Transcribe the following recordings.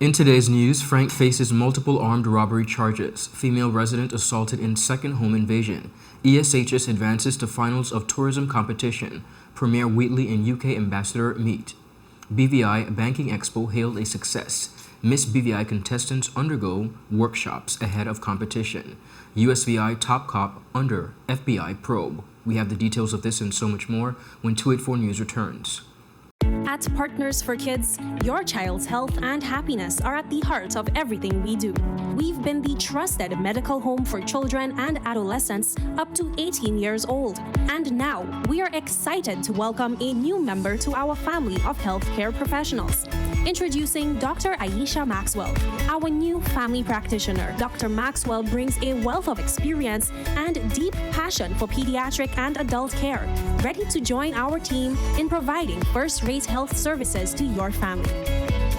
In today's news, Frank faces multiple armed robbery charges. Female resident assaulted in second home invasion. ESHS advances to finals of tourism competition. Premier Wheatley and UK ambassador meet. BVI Banking Expo hailed a success. Miss BVI contestants undergo workshops ahead of competition. USVI top cop under FBI probe. We have the details of this and so much more when 284 News returns. At Partners for Kids, your child's health and happiness are at the heart of everything we do. We've been the trusted medical home for children and adolescents up to 18 years old. And now, we are excited to welcome a new member to our family of healthcare professionals. Introducing Dr. Aisha Maxwell, our new family practitioner. Dr. Maxwell brings a wealth of experience and deep passion for pediatric and adult care, ready to join our team in providing first-rate health services to your family.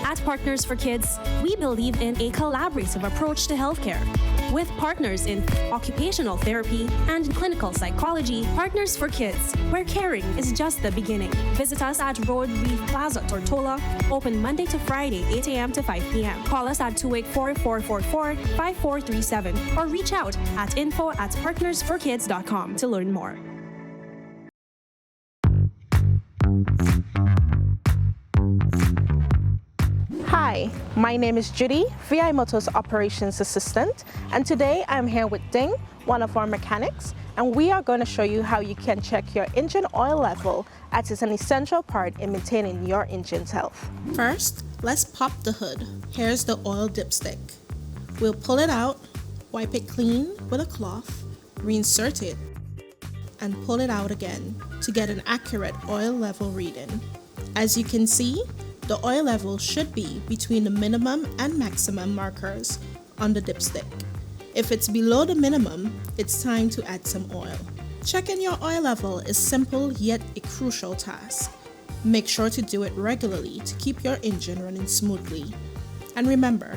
At Partners for Kids, we believe in a collaborative approach to healthcare. With partners in occupational therapy and clinical psychology, Partners for Kids, where caring is just the beginning. Visit us at Road Reef Plaza, Tortola, open Monday to Friday, 8 a.m. to 5 p.m. Call us at 284-444-5437 or reach out at info@partnersforkids.com to learn more. Hi, my name is Judy, VI Motors Operations Assistant, and today I'm here with Ding, one of our mechanics, and we are going to show you how you can check your engine oil level, as it's an essential part in maintaining your engine's health. First, let's pop the hood. Here's the oil dipstick. We'll pull it out, wipe it clean with a cloth, reinsert it, and pull it out again to get an accurate oil level reading. As you can see, the oil level should be between the minimum and maximum markers on the dipstick. If it's below the minimum, it's time to add some oil. Checking your oil level is simple yet a crucial task. Make sure to do it regularly to keep your engine running smoothly. And remember,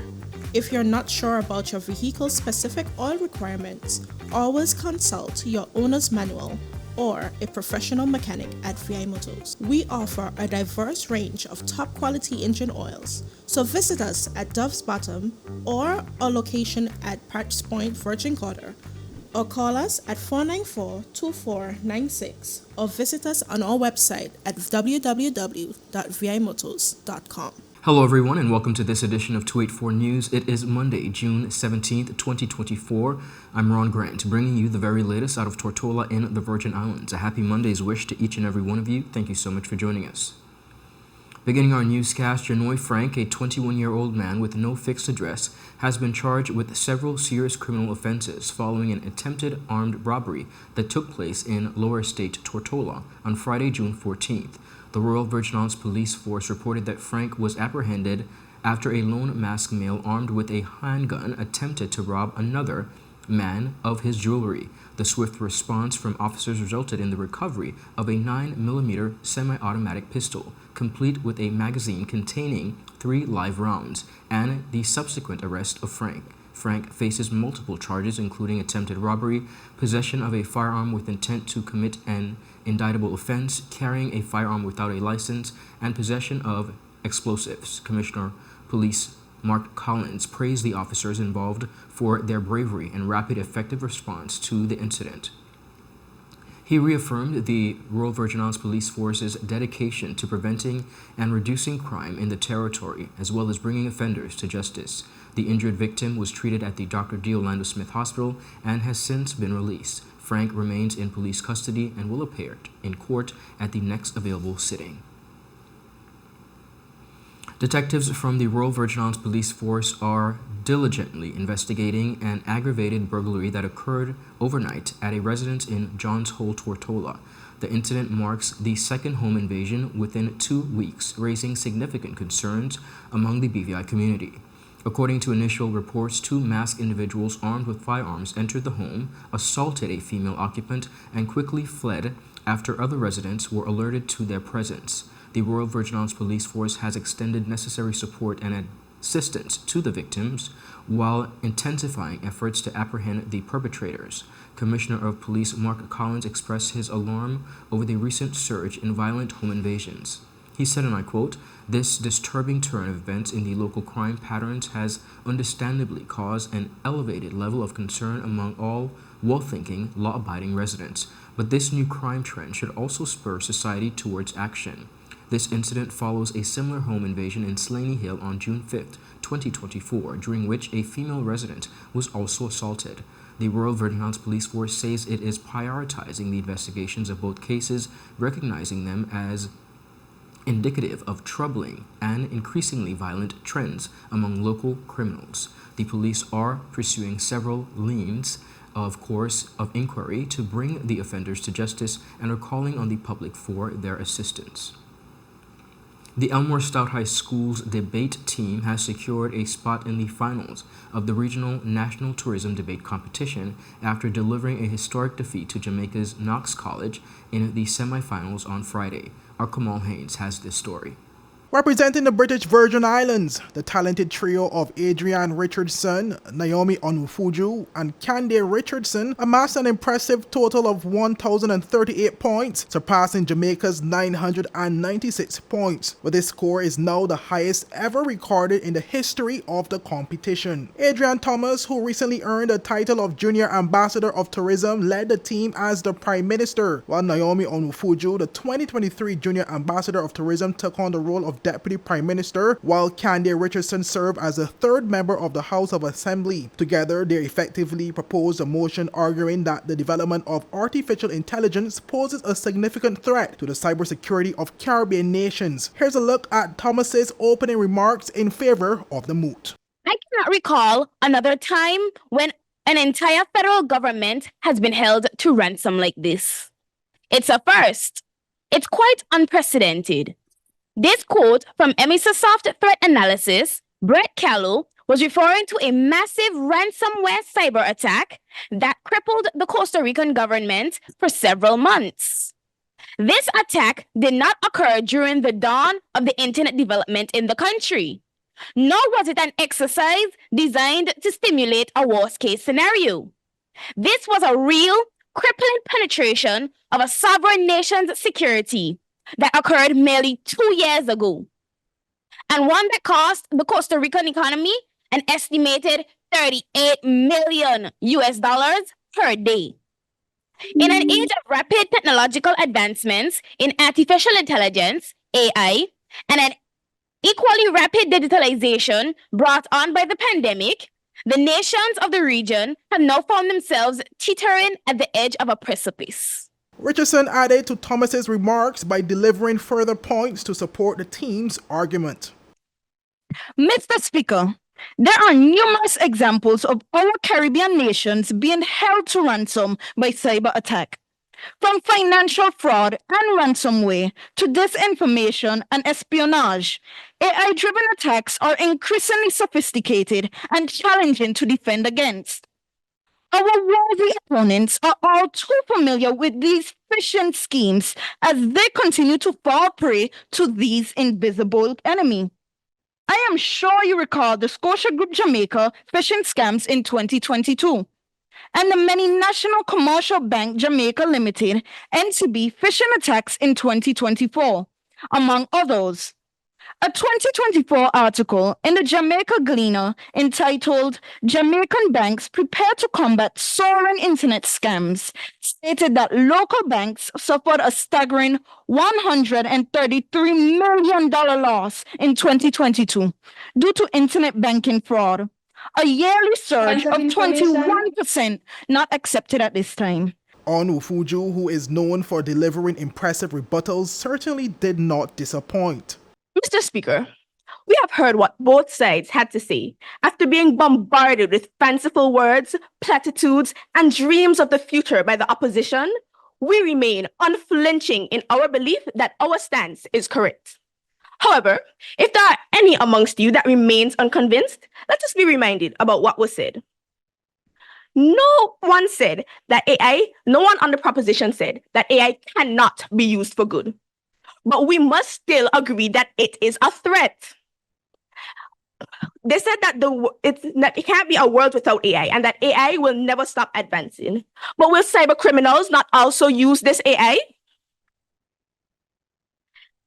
if you're not sure about your vehicle's specific oil requirements, always consult your owner's manual or a professional mechanic at VI Motors. We offer a diverse range of top quality engine oils, so visit us at Dove's Bottom or our location at Parks Point, Virgin Quarter, or call us at 494-2496 or visit us on our website at www.vimotors.com. Hello everyone and welcome to this edition of 284 News. It is Monday, June 17th, 2024. I'm Ron Grant, bringing you the very latest out of Tortola in the Virgin Islands. A happy Monday's wish to each and every one of you. Thank you so much for joining us. Beginning our newscast, Janoy Frank, a 21-year-old man with no fixed address, has been charged with several serious criminal offenses following an attempted armed robbery that took place in Lower Estate, Tortola on Friday, June 14th. The Royal Virgin Islands Police Force reported that Frank was apprehended after a lone masked male armed with a handgun attempted to rob another man of his jewelry. The swift response from officers resulted in the recovery of a 9mm semi-automatic pistol, complete with a magazine containing 3 live rounds, and the subsequent arrest of Frank. Frank faces multiple charges, including attempted robbery, possession of a firearm with intent to commit an indictable offense, carrying a firearm without a license, and possession of explosives. Commissioner Police Mark Collins praised the officers involved for their bravery and rapid, effective response to the incident. He reaffirmed the Royal Virgin Islands Police Force's dedication to preventing and reducing crime in the territory, as well as bringing offenders to justice. The injured victim was treated at the Dr. D. Orlando Smith Hospital and has since been released. Frank remains in police custody and will appear in court at the next available sitting. Detectives from the Royal Virgin Islands Police Force are diligently investigating an aggravated burglary that occurred overnight at a residence in Johns Hole, Tortola. The incident marks the second home invasion within 2 weeks, raising significant concerns among the BVI community. According to initial reports, 2 masked individuals armed with firearms entered the home, assaulted a female occupant, and quickly fled after other residents were alerted to their presence. The Royal Virgin Islands Police Force has extended necessary support and assistance to the victims while intensifying efforts to apprehend the perpetrators. Commissioner of Police Mark Collins expressed his alarm over the recent surge in violent home invasions. He said, and I quote, "This disturbing turn of events in the local crime patterns has understandably caused an elevated level of concern among all well-thinking, law-abiding residents. But this new crime trend should also spur society towards action. This incident follows a similar home invasion in Slaney Hill on June 5th, 2024, during which a female resident was also assaulted. The Royal Virgin Islands Police Force says it is prioritizing the investigations of both cases, recognizing them as indicative of troubling and increasingly violent trends among local criminals. The police are pursuing several leads, of course, of inquiry to bring the offenders to justice and are calling on the public for their assistance." The Elmore Stout High School's debate team has secured a spot in the finals of the Regional National Tourism Debate Competition after delivering a historic defeat to Jamaica's Knox College in the semifinals on Friday. Our Kamal Haynes has this story. Representing the British Virgin Islands, the talented trio of Adrienne Richardson, Naomi Onufuju, and Candace Richardson amassed an impressive total of 1,038 points, surpassing Jamaica's 996 points, but this score is now the highest ever recorded in the history of the competition. Adrienne Thomas, who recently earned the title of Junior Ambassador of Tourism, led the team as the Prime Minister, while Naomi Onufuju, the 2023 Junior Ambassador of Tourism, took on the role of Deputy Prime Minister, while Candace Richardson served as the third member of the House of Assembly. Together, they effectively proposed a motion arguing that the development of artificial intelligence poses a significant threat to the cybersecurity of Caribbean nations. Here's a look at Thomas's opening remarks in favor of the moot. I cannot recall another time when an entire federal government has been held to ransom like this. It's a first. It's quite unprecedented. This quote from Emisoft Threat Analysis, Brett Callow, was referring to a massive ransomware cyber attack that crippled the Costa Rican government for several months. This attack did not occur during the dawn of the internet development in the country, nor was it an exercise designed to stimulate a worst-case scenario. This was a real, crippling penetration of a sovereign nation's security that occurred merely 2 years ago, and one that cost the Costa Rican economy an estimated $38 million per day. In an age of rapid technological advancements in artificial intelligence, AI, and an equally rapid digitalization brought on by the pandemic, the nations of the region have now found themselves teetering at the edge of a precipice. Richardson added to Thomas's remarks by delivering further points to support the team's argument. Mr. Speaker, there are numerous examples of our Caribbean nations being held to ransom by cyber attack. From financial fraud and ransomware to disinformation and espionage, AI-driven attacks are increasingly sophisticated and challenging to defend against. Our worthy opponents are all too familiar with these phishing schemes as they continue to fall prey to these invisible enemy. I am sure you recall the Scotia Group Jamaica phishing scams in 2022, and the many National Commercial Bank Jamaica Limited NCB phishing attacks in 2024, among others. A 2024 article in the Jamaica Gleaner entitled "Jamaican Banks Prepare to Combat Soaring Internet Scams" stated that local banks suffered a staggering $133 million loss in 2022 due to internet banking fraud, a yearly surge of 21% not accepted at this time. Onufuju, who is known for delivering impressive rebuttals, certainly did not disappoint. Mr. Speaker, we have heard what both sides had to say after being bombarded with fanciful words, platitudes, and dreams of the future by the opposition. We remain unflinching in our belief that our stance is correct. However, if there are any amongst you that remains unconvinced, let us be reminded about what was said. No one on the proposition said that AI cannot be used for good. But we must still agree that it is a threat. They said that it can't be a world without AI and that AI will never stop advancing. But will cyber criminals not also use this AI?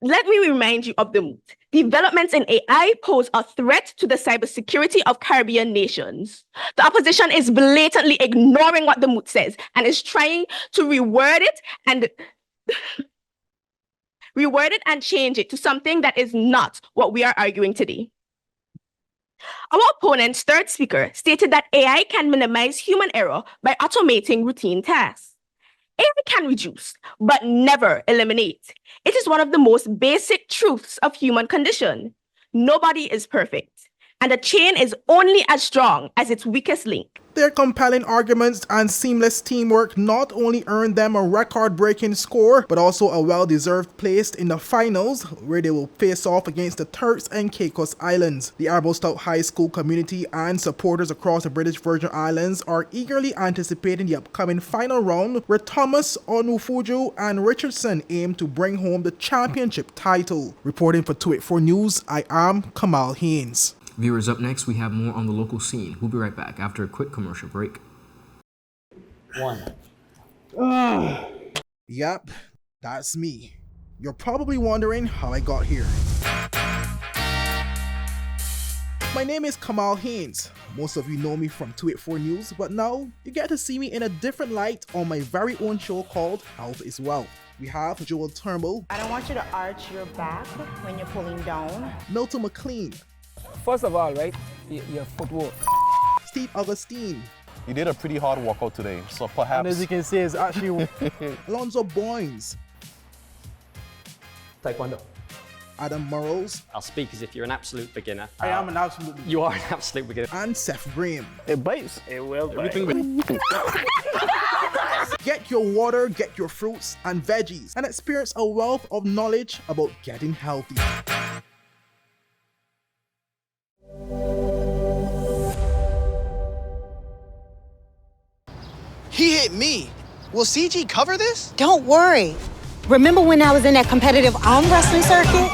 Let me remind you of the moot. Developments in AI pose a threat to the cybersecurity of Caribbean nations. The opposition is blatantly ignoring what the moot says and is trying to reword it and change it to something that is not what we are arguing today. Our opponent's third speaker stated that AI can minimize human error by automating routine tasks. AI can reduce, but never eliminate. It is one of the most basic truths of human condition. Nobody is perfect, and a chain is only as strong as its weakest link. Their compelling arguments and seamless teamwork not only earned them a record-breaking score, but also a well-deserved place in the finals, where they will face off against the Turks and Caicos Islands. The Arbroath High School community and supporters across the British Virgin Islands are eagerly anticipating the upcoming final round, where Thomas, Onufuju, and Richardson aim to bring home the championship title. Reporting for 284 News, I am Kamal Haynes. Viewers, up next, we have more on the local scene. We'll be right back after a quick commercial break. Yep, that's me. You're probably wondering how I got here. My name is Kamal Haynes. Most of you know me from 284 News, but now you get to see me in a different light on my very own show called Health is Wealth. We have Joel Turnbull. I don't want you to arch your back when you're pulling down. Milton McLean. First of all, right, your footwork. Steve Augustine. You did a pretty hard workout today, so perhaps... And as you can see, it's actually... Alonzo Boynes. Taekwondo. Adam Murrows. I'll speak as if you're an absolute beginner. I am an absolute beginner. You are an absolute beginner. And Seth Graham. It bites. It will bite. Get your water, get your fruits and veggies, and experience a wealth of knowledge about getting healthy. He hit me. Will CG cover this? Don't worry. Remember when I was in that competitive arm wrestling circuit?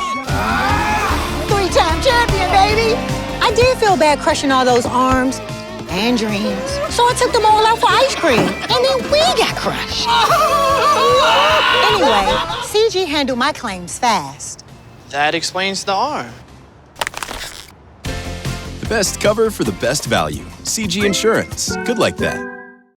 3-time champion, baby! I did feel bad crushing all those arms and dreams. So I took them all out for ice cream, and then we got crushed. Anyway, CG handled my claims fast. That explains the arm. The best cover for the best value. CG Insurance. Good like that.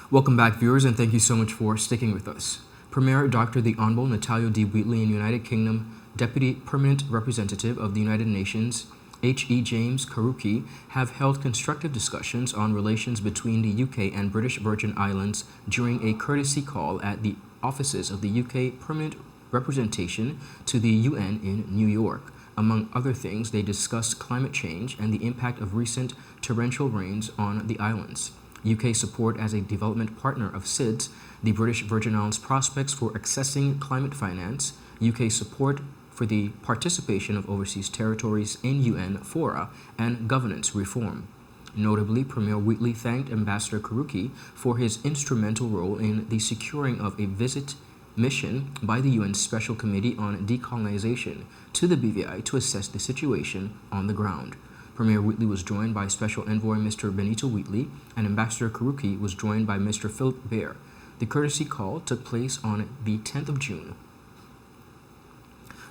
Welcome back, viewers, and thank you so much for sticking with us. Premier Dr. the Honorable Natalia D. Wheatley in United Kingdom, Deputy Permanent Representative of the United Nations, H.E. James Karuki, have held constructive discussions on relations between the UK and British Virgin Islands during a courtesy call at the offices of the UK Permanent Representation to the UN in New York. Among other things, they discussed climate change and the impact of recent torrential rains on the islands. UK support as a development partner of SIDS, the British Virgin Islands prospects for accessing climate finance, UK support for the participation of overseas territories in UN fora, and governance reform. Notably, Premier Wheatley thanked Ambassador Karuki for his instrumental role in the securing of a visit mission by the UN Special Committee on Decolonization to the BVI to assess the situation on the ground. Premier Wheatley was joined by Special Envoy Mr. Benito Wheatley, and Ambassador Karuki was joined by Mr. Philip Baer. The courtesy call took place on the 10th of June.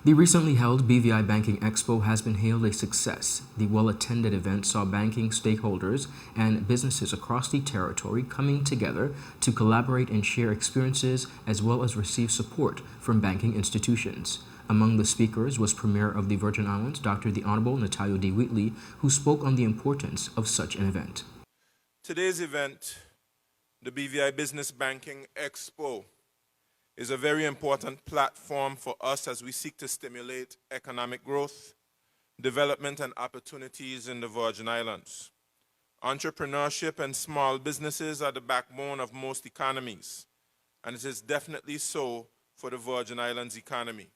The recently held BVI Banking Expo has been hailed a success. The well-attended event saw banking stakeholders and businesses across the territory coming together to collaborate and share experiences, as well as receive support from banking institutions. Among the speakers was Premier of the Virgin Islands, Dr. the Honorable Natalia D. Wheatley, who spoke on the importance of such an event. Today's event, the BVI Business Banking Expo, is a very important platform for us as we seek to stimulate economic growth, development, and opportunities in the Virgin Islands. Entrepreneurship and small businesses are the backbone of most economies, and it is definitely so for the Virgin Islands economy.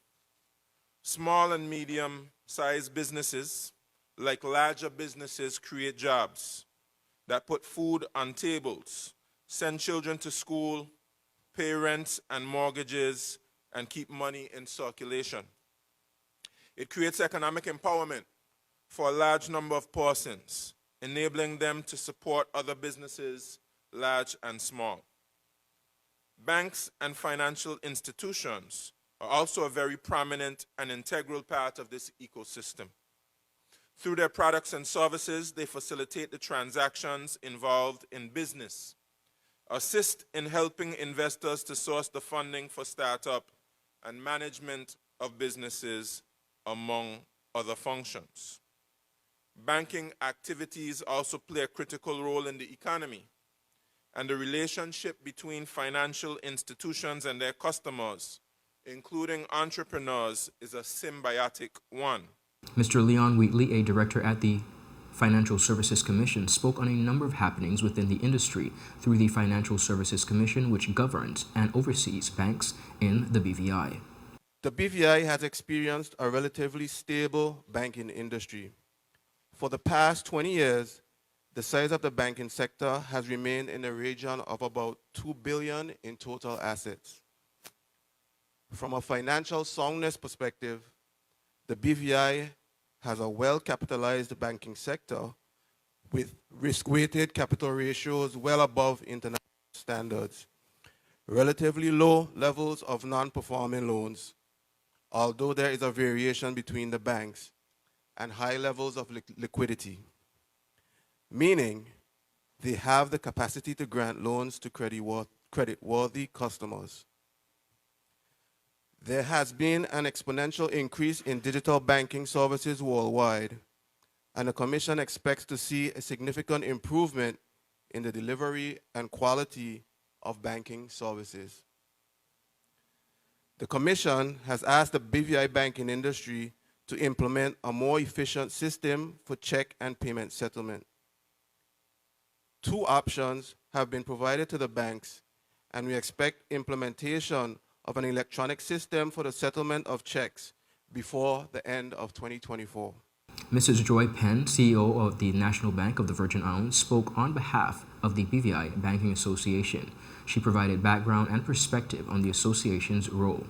Small and medium-sized businesses, like larger businesses, create jobs that put food on tables, send children to school, pay rents and mortgages, and keep money in circulation. It creates economic empowerment for a large number of persons, enabling them to support other businesses, large and small. Banks and financial institutions are also a very prominent and integral part of this ecosystem. Through their products and services, they facilitate the transactions involved in business, assist in helping investors to source the funding for startup and management of businesses, among other functions. Banking activities also play a critical role in the economy, and the relationship between financial institutions and their customers, including entrepreneurs, is a symbiotic one. Mr. Leon Wheatley, a director at the Financial Services Commission, spoke on a number of happenings within the industry through the Financial Services Commission, which governs and oversees banks in the BVI. The BVI has experienced a relatively stable banking industry. For the past 20 years, the size of the banking sector has remained in the region of about $2 billion in total assets. From a financial soundness perspective, the BVI has a well-capitalized banking sector with risk-weighted capital ratios well above international standards, relatively low levels of non-performing loans, although there is a variation between the banks, and high levels of liquidity, meaning they have the capacity to grant loans to credit-worthy customers. There has been an exponential increase in digital banking services worldwide, and the Commission expects to see a significant improvement in the delivery and quality of banking services. The Commission has asked the BVI banking industry to implement a more efficient system for check and payment settlement. 2 options have been provided to the banks, and we expect implementation of an electronic system for the settlement of checks before the end of 2024. Mrs. Joy Penn, CEO of the National Bank of the Virgin Islands, spoke on behalf of the BVI Banking Association. She provided background and perspective on the association's role.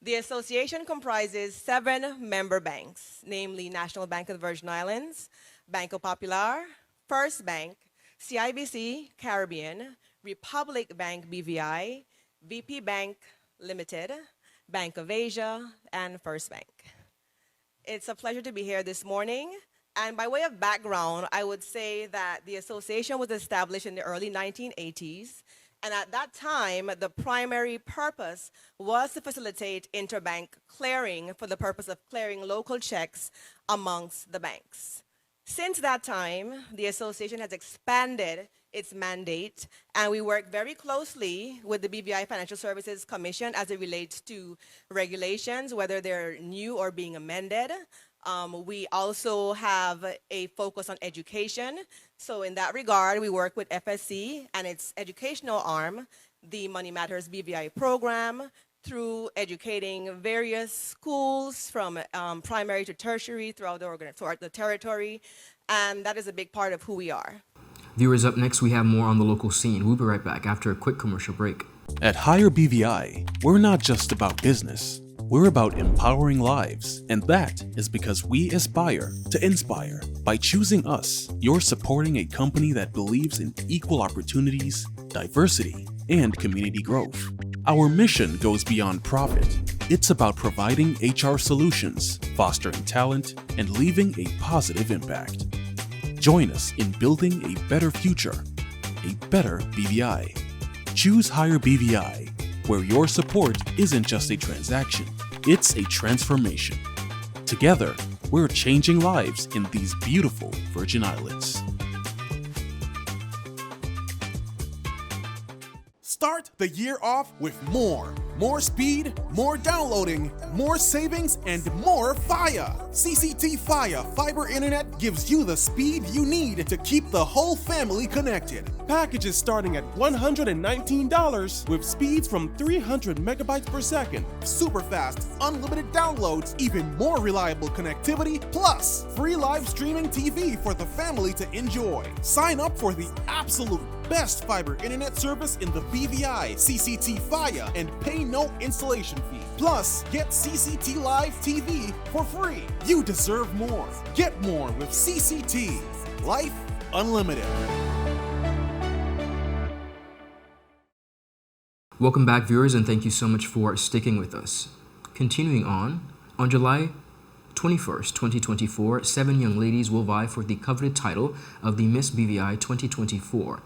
The association comprises 7 member banks, namely National Bank of the Virgin Islands, Banco Popular, First Bank, CIBC Caribbean, Republic Bank BVI, VP Bank Limited, Bank of Asia, and First Bank. It's a pleasure to be here this morning. And by way of background, I would say that the association was established in the early 1980s. And at that time, the primary purpose was to facilitate interbank clearing for the purpose of clearing local checks amongst the banks. Since that time, the association has expanded its mandate, and we work very closely with the BVI Financial Services Commission as it relates to regulations, whether they're new or being amended. We also have a focus on education. So in that regard, we work with FSC and its educational arm, the Money Matters BVI program, through educating various schools from primary to tertiary throughout the territory. And that is a big part of who we are. Viewers, up next, we have more on the local scene. We'll be right back after a quick commercial break. At Higher BVI, we're not just about business. We're about empowering lives, and that is because we aspire to inspire. By choosing us, you're supporting a company that believes in equal opportunities, diversity, and community growth. Our mission goes beyond profit. It's about providing HR solutions, fostering talent, and leaving a positive impact. Join us in building a better future, a better BVI. Choose Higher BVI, where your support isn't just a transaction, it's a transformation. Together, we're changing lives in these beautiful Virgin Islands. Start the year off with more. More speed, more downloading, more savings, and more fire. CCT Fire Fiber Internet gives you the speed you need to keep the whole family connected. Packages starting at $119 with speeds from 300 megabytes per second, super fast, unlimited downloads, even more reliable connectivity, plus free live streaming TV for the family to enjoy. Sign up for the absolute best fiber internet service in the BVI, CCT Fire, and pay no installation fee. Plus, get CCT Live TV for free. You deserve more. Get more with CCT. Life Unlimited. Welcome back, viewers, and thank you so much for sticking with us. Continuing on July 21st, 2024, 7 young ladies will vie for the coveted title of the Miss BVI 2024.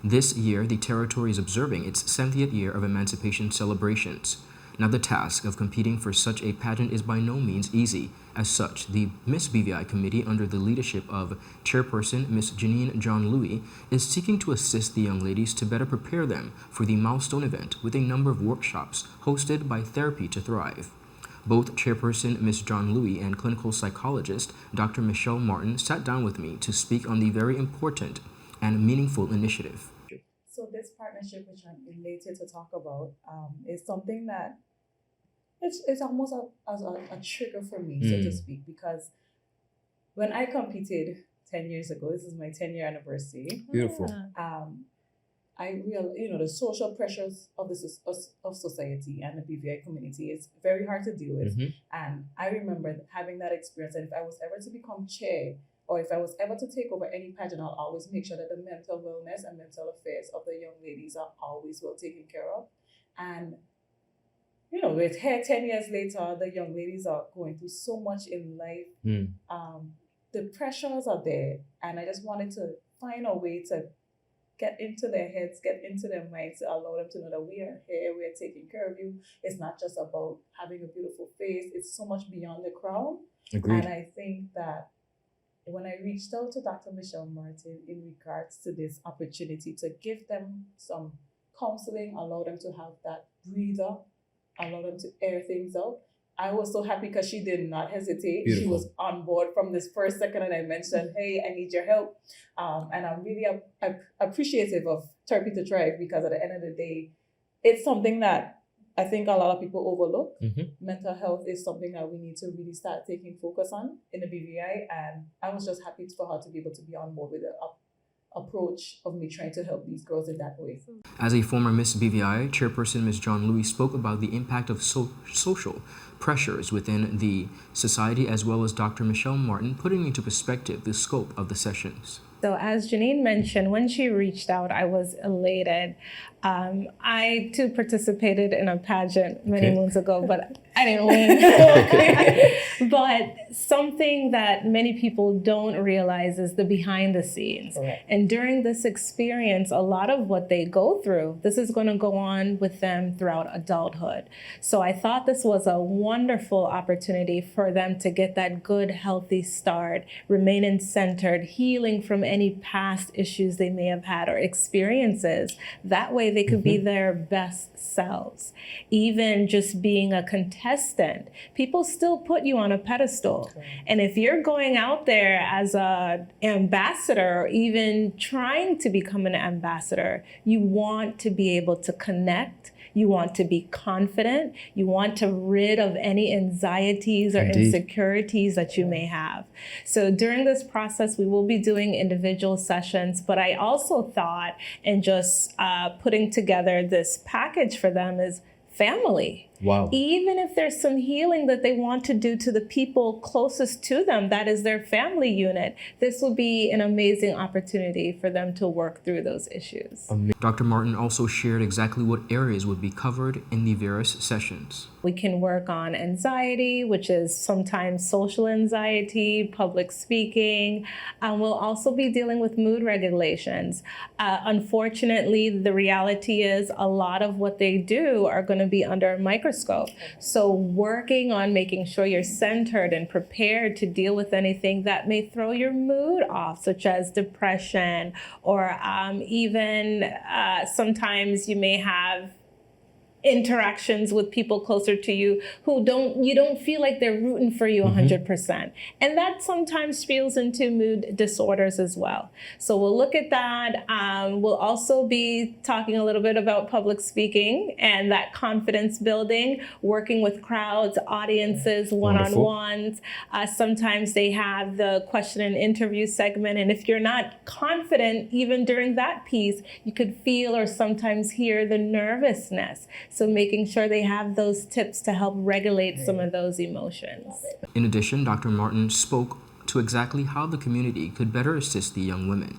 This year, the territory is observing its 70th year of emancipation celebrations. Now, the task of competing for such a pageant is by no means easy. As such, the Miss BVI committee, under the leadership of Chairperson Miss Janine John Louis, is seeking to assist the young ladies to better prepare them for the milestone event with a number of workshops hosted by Therapy to Thrive. Both Chairperson Miss John Louis and clinical psychologist Dr. Michelle Martin sat down with me to speak on the very important and meaningful initiative. So this partnership, which I'm elated to talk about, is something that it's almost a trigger for me, so to speak, because when I competed 10 years ago, this is my 10-year anniversary. Beautiful. I realized, the social pressures of society and the BVI community is very hard to deal with. And I remember having that experience. And if I was ever to become chair, or if I was ever to take over any pageant, I'll always make sure that the mental wellness and mental affairs of the young ladies are always well taken care of. And with here 10 years later, the young ladies are going through so much in life. The pressures are there, and I just wanted to find a way to get into their heads, get into their minds, to allow them to know that we are here, we are taking care of you. It's not just about having a beautiful face, it's so much beyond the crown. Agreed. And I think that when I reached out to Dr. Michelle Martin in regards to this opportunity to give them some counseling, allow them to have that breather, allow them to air things out, I was so happy because she did not hesitate. Beautiful. She was on board from this first second, and I mentioned, hey, I need your help. And I'm really appreciative of Therapy to Thrive, because at the end of the day, it's something that I think a lot of people overlook. Mental health is something that we need to really start taking focus on in the BVI. And I was just happy for her to be able to be on board with the approach of me trying to help these girls in that way. As a former Miss BVI, Chairperson Ms. John Louis spoke about the impact of social pressures within the society, as well as Dr. Michelle Martin putting into perspective the scope of the sessions. So as Janine mentioned, when she reached out, I was elated. I too participated in a pageant many moons ago, but I didn't win. But something that many people don't realize is the behind the scenes. And during this experience, a lot of what they go through, this is going to go on with them throughout adulthood. So I thought this was a wonderful opportunity for them to get that good, healthy start, remaining centered, healing from any past issues they may have had or experiences. That way they could be their best selves. Even just being a contestant, people still put you on a pedestal. And if you're going out there as an ambassador, or even trying to become an ambassador, you want to be able to connect. You want to be confident. You want to rid of any anxieties or insecurities that you may have. So during this process, we will be doing individual sessions, but I also thought in just putting together this package for them is family. Wow. Even if there's some healing that they want to do to the people closest to them, that is their family unit, this will be an amazing opportunity for them to work through those issues. Dr. Martin also shared exactly what areas would be covered in the various sessions. We can work on anxiety, which is sometimes social anxiety, public speaking. We'll also be dealing with mood regulations. Unfortunately, the reality is a lot of what they do are going to be under a microscope. So working on making sure you're centered and prepared to deal with anything that may throw your mood off, such as depression, or even sometimes you may have interactions with people closer to you who you don't feel like they're rooting for you 100%. And that sometimes spills into mood disorders as well. So we'll look at that. We'll also be talking a little bit about public speaking and that confidence building, working with crowds, audiences, one-on-ones. Sometimes they have the question and interview segment. And if you're not confident, even during that piece, you could feel or sometimes hear the nervousness. So making sure they have those tips to help regulate some of those emotions. In addition, Dr. Martin spoke to exactly how the community could better assist the young women.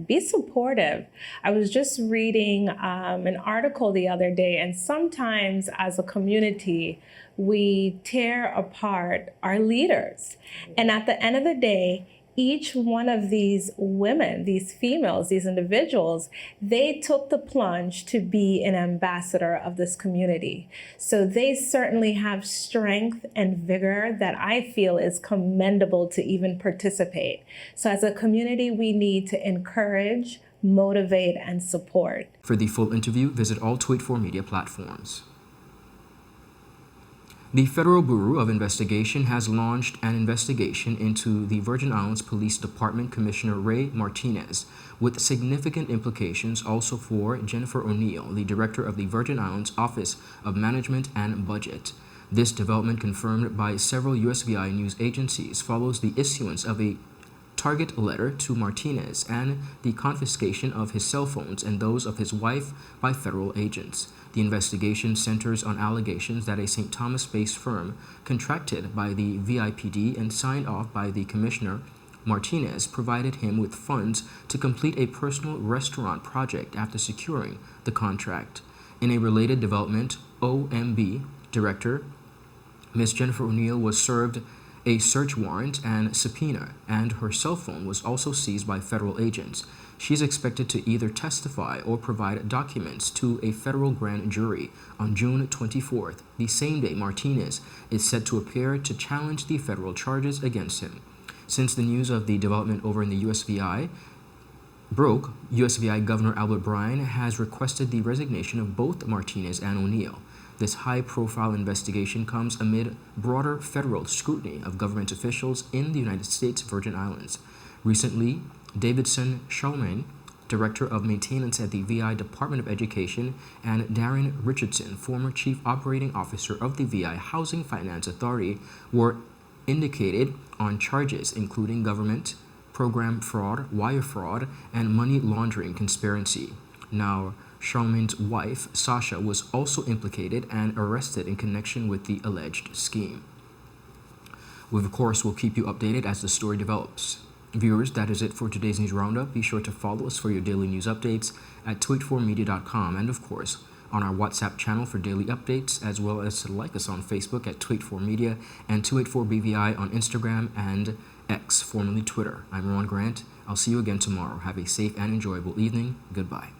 Be supportive. I was just reading an article the other day, and sometimes as a community, we tear apart our leaders. And at the end of the day, each one of these women, these females, these individuals, they took the plunge to be an ambassador of this community. So they certainly have strength and vigor that I feel is commendable to even participate. So as a community, we need to encourage, motivate, and support. For the full interview, visit all 284 media platforms. The Federal Bureau of Investigation has launched an investigation into the Virgin Islands Police Department Commissioner Ray Martinez, with significant implications also for Jennifer O'Neill, the director of the Virgin Islands Office of Management and Budget. This development, confirmed by several USVI news agencies, follows the issuance of a target letter to Martinez and the confiscation of his cell phones and those of his wife by federal agents. The investigation centers on allegations that a St. Thomas-based firm contracted by the VIPD and signed off by the Commissioner Martinez provided him with funds to complete a personal restaurant project after securing the contract. In a related development, OMB Director Ms. Jennifer O'Neill was served a search warrant and subpoena, and her cell phone was also seized by federal agents. She is expected to either testify or provide documents to a federal grand jury on June 24th, the same day Martinez is set to appear to challenge the federal charges against him. Since the news of the development over in the USVI broke, USVI Governor Albert Bryan has requested the resignation of both Martinez and O'Neill. This high-profile investigation comes amid broader federal scrutiny of government officials in the United States Virgin Islands. Recently, Davidson Shulman, Director of Maintenance at the VI Department of Education, and Darren Richardson, former Chief Operating Officer of the VI Housing Finance Authority, were indicated on charges including government program fraud, wire fraud, and money laundering conspiracy. Now, Shulman's wife, Sasha, was also implicated and arrested in connection with the alleged scheme. We, of course, will keep you updated as the story develops. Viewers, that is it for today's news roundup. Be sure to follow us for your daily news updates at 284media.com and, of course, on our WhatsApp channel for daily updates, as well as to like us on Facebook at 284media and 284BVI on Instagram and X, formerly Twitter. I'm Ron Grant. I'll see you again tomorrow. Have a safe and enjoyable evening. Goodbye.